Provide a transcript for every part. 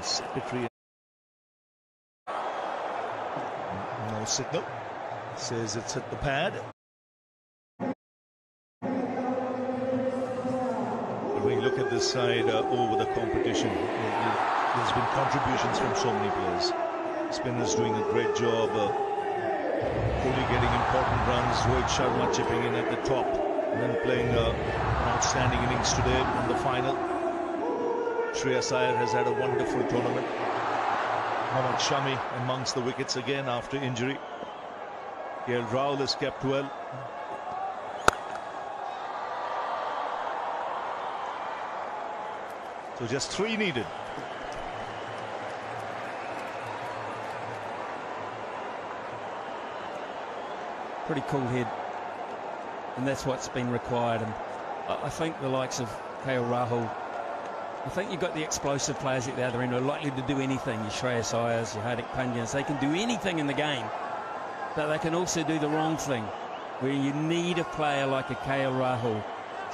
secretary. No signal. Says it's at the pad. But when you look at this side over the competition, there's been contributions from so many players. Spinners doing a great job. Kohli getting important runs. Rohit Sharma chipping in at the top. And then playing an outstanding innings today in the final. Shreyas Iyer has had a wonderful tournament. Mohammad Shami amongst the wickets again after injury. KL Rahul has kept well. So just 3 needed. Pretty cool head, and that's what's been required. And I think the likes of KL Rahul, I think you've got the explosive players at the other end who are likely to do anything. Your Shreyas Iyers, your Hardik Pandyas, they can do anything in the game, but they can also do the wrong thing, where you need a player like a KL Rahul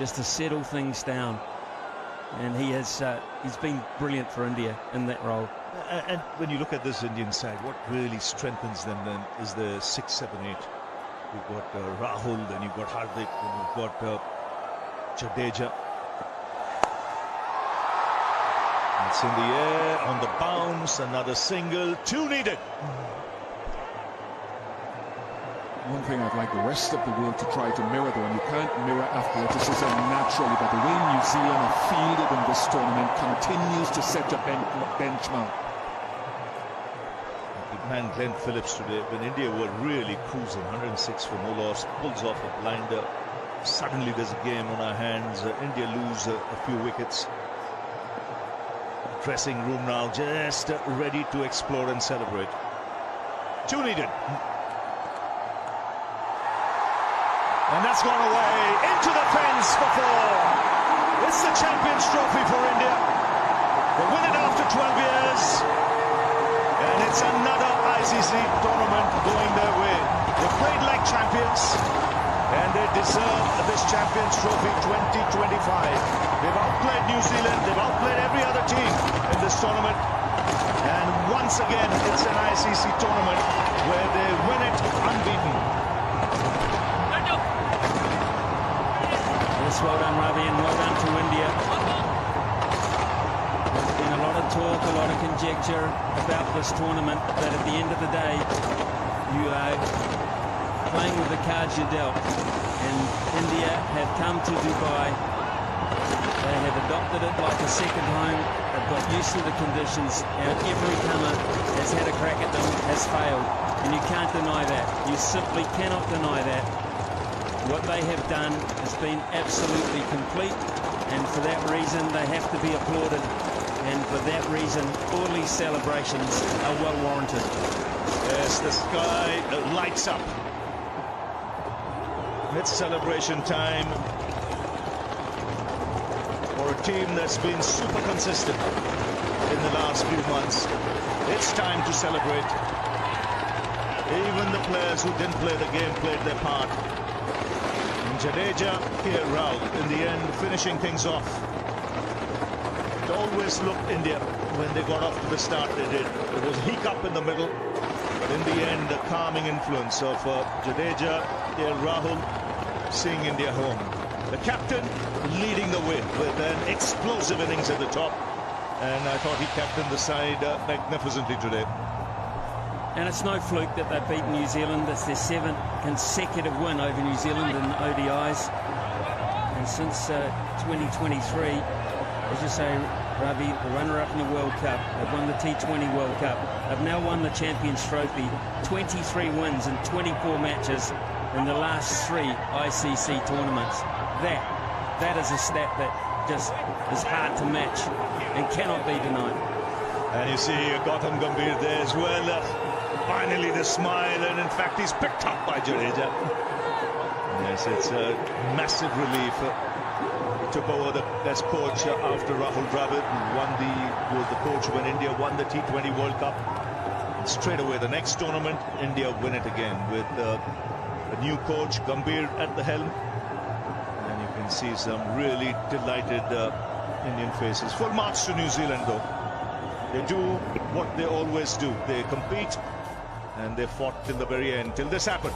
just to settle things down. And he's been brilliant for India in that role. And when you look at this Indian side, what really strengthens them then is the 6, 7, 8. You've got Rahul, then you've got Hardik, then you've got Jadeja. It's in the air, on the bounce, another single, 2 needed. One thing I'd like the rest of the world to try to mirror, though, and you can't mirror athleticism naturally, but the way New Zealand have fielded in this tournament continues to set a benchmark. Man, Glenn Phillips today, when India were really cruising, 106 for no loss, pulls off a blinder. Suddenly there's a game on our hands. India lose a few wickets. Dressing room now just ready to explore and celebrate. 2 needed. And that's gone away into the fence for 4. It's the Champions Trophy for India. They win it after 12 years. And it's another ICC tournament going their way. They played like champions, and they deserve this Champions Trophy 2025. They've outplayed New Zealand, they've outplayed every other team in this tournament. And once again, it's an ICC tournament where they win it unbeaten. Yes, well done, Ravi, and well done to India. A lot of talk, a lot of conjecture about this tournament, but at the end of the day, you are playing with the cards you're dealt. And India have come to Dubai. They have adopted it like a second home. They've got used to the conditions. And every comer has had a crack at them, has failed. And you can't deny that. You simply cannot deny that. What they have done has been absolutely complete. And for that reason, they have to be applauded. And for that reason, all these celebrations are well warranted. Yes, the sky lights up. It's celebration time for a team that's been super consistent in the last few months. It's time to celebrate. Even the players who didn't play the game played their part. And Jadeja, KL Rahul, in the end, finishing things off. It always looked India when they got off to the start they did. There was a hiccup in the middle, but in the end, the calming influence of Jadeja, KL Rahul, seeing India home. The captain leading the way with an explosive innings at the top, and I thought he captained the side magnificently today. And it's no fluke that they've beaten New Zealand. It's their 7th consecutive win over New Zealand in ODIs, and since 2023. As you say, Ravi, the runner-up in the World Cup. They've won the T20 World Cup. They've now won the Champions Trophy. 23 wins in 24 matches in the last 3 ICC tournaments. That is a stat that just is hard to match and cannot be denied. And you see Gautam Gambhir there as well. Finally the smile, and in fact he's picked up by Jadeja. Yes, it's a massive relief. Took over as coach after Rahul Dravid, who was the coach when India won the T20 World Cup. And straight away, the next tournament, India win it again with a new coach, Gambhir, at the helm. And you can see some really delighted Indian faces. Full marks to New Zealand, though. They do what they always do. They compete and they fought till the very end, till this happened.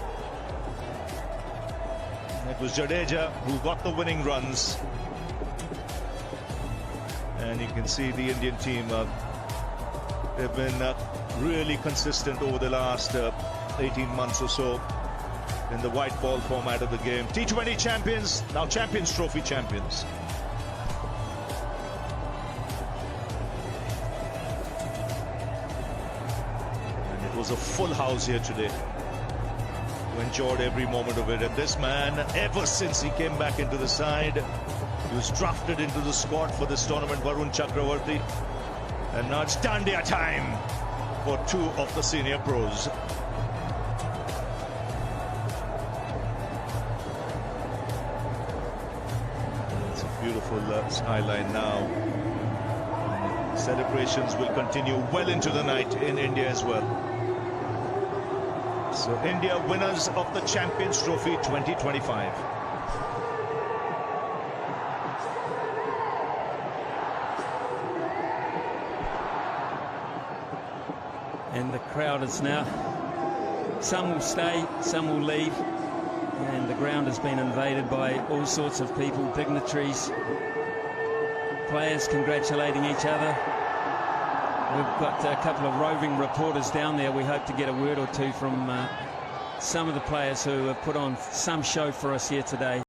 It was Jadeja who got the winning runs. And you can see the Indian team, they've been really consistent over the last 18 months or so in the white ball format of the game. T20 champions, now Champions Trophy champions. And it was a full house here today. We enjoyed every moment of it. And this man, ever since he came back into the side, he was drafted into the squad for this tournament, Varun Chakravarti. And now it's Dandiya time for two of the senior pros. It's a beautiful skyline now. And celebrations will continue well into the night in India as well. So India winners of the Champions Trophy 2025. And the crowd is now, some will stay, some will leave, and the ground has been invaded by all sorts of people, dignitaries, players congratulating each other. We've got a couple of roving reporters down there. We hope to get a word or two from some of the players who have put on some show for us here today.